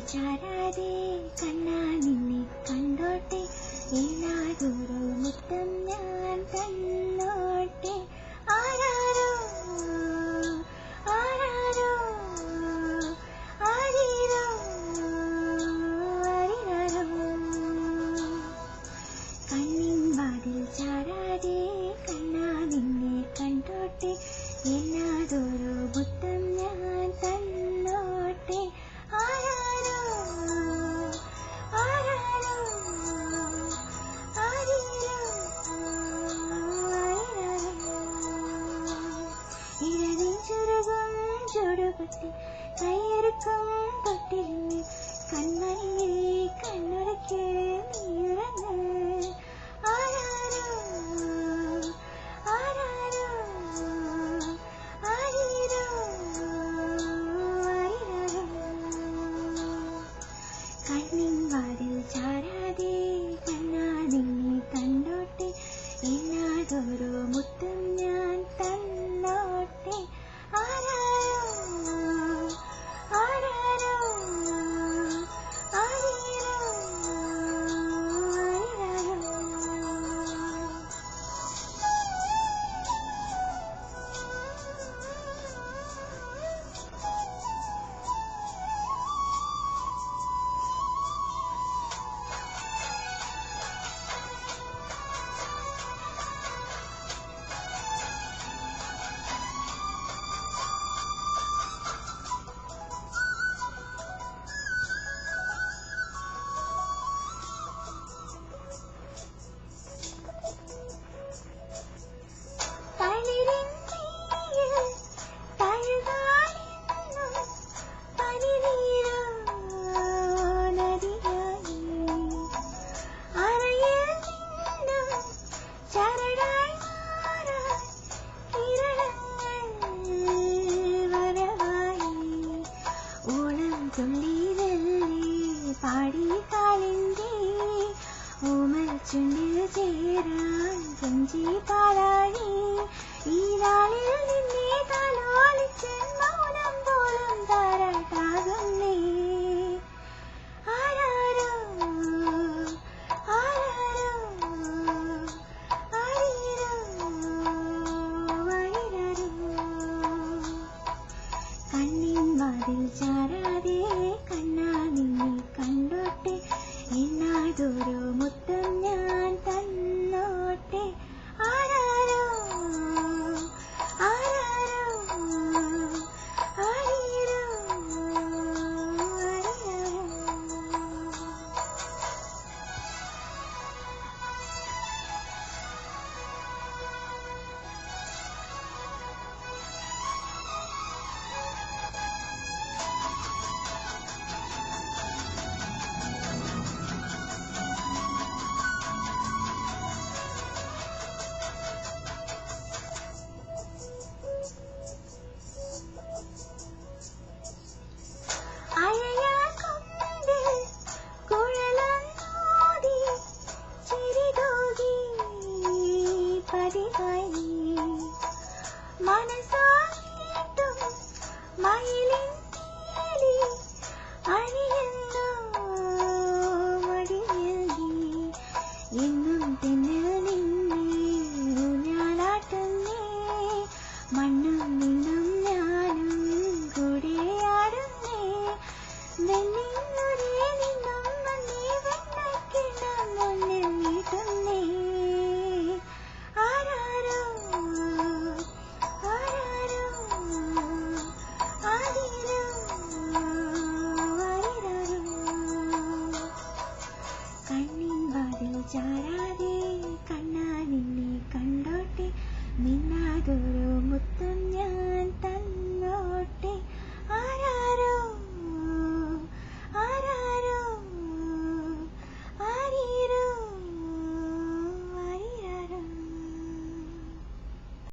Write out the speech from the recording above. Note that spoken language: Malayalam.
ചാരാതെ കണ്ണാ നിന്നെ കണ്ടോട്ടെ ഏനാതൊരു മുത്തം ഞാൻ തന്നോട്ടെ ആരാരോ ആരാരോ ആരീരോ ആരിരാരോ കണ്ണിൻ വാതിൽ ചാരാതെ കണ്ണാ നിന്നെ കണ്ടോട്ടെ ഏനാതൊരു മുത്തം ഞാൻ തന്നോട്ടെ ആരാരോ ആരാരോ ആരീരോ ആരിരാരോ ഇരവിൻ ചുരുകും ചുടുപൊട്ടി കയ്യൊരുക്കും തൊട്ടിലിന് കൺമണിയെ കണ്ണുടയ്ക്ക് നീറങ്ങ് ആരാരോ ആരാരോ ആരീരോ ആരിരാരോ കണ്ണിൻ വാതിൽ ചാരാതെ കണ്ണാ നിന്നെ കണ്ടോട്ടെ ഏനാതൊരു മുത്തം ഞാൻ തന്നോട്ടെ ആരാരോ ആരാരോ ആരീരോ ആരിരാരോ പാടി കാലിൻ്റെ ഓമൽ ചുണ്ടിൽ ചേരാൻ കൊഞ്ചി പാടാടി ഈ നാളിൽ നിന്നെ താലോലിച്ച് മൗനം പോലും താരാട്ടാകുന്നേ ആരാരോ ആരാരോ ആരീരോ ആരിരാരോ കണ്ണിൻ വാതിൽ ചാരാതെ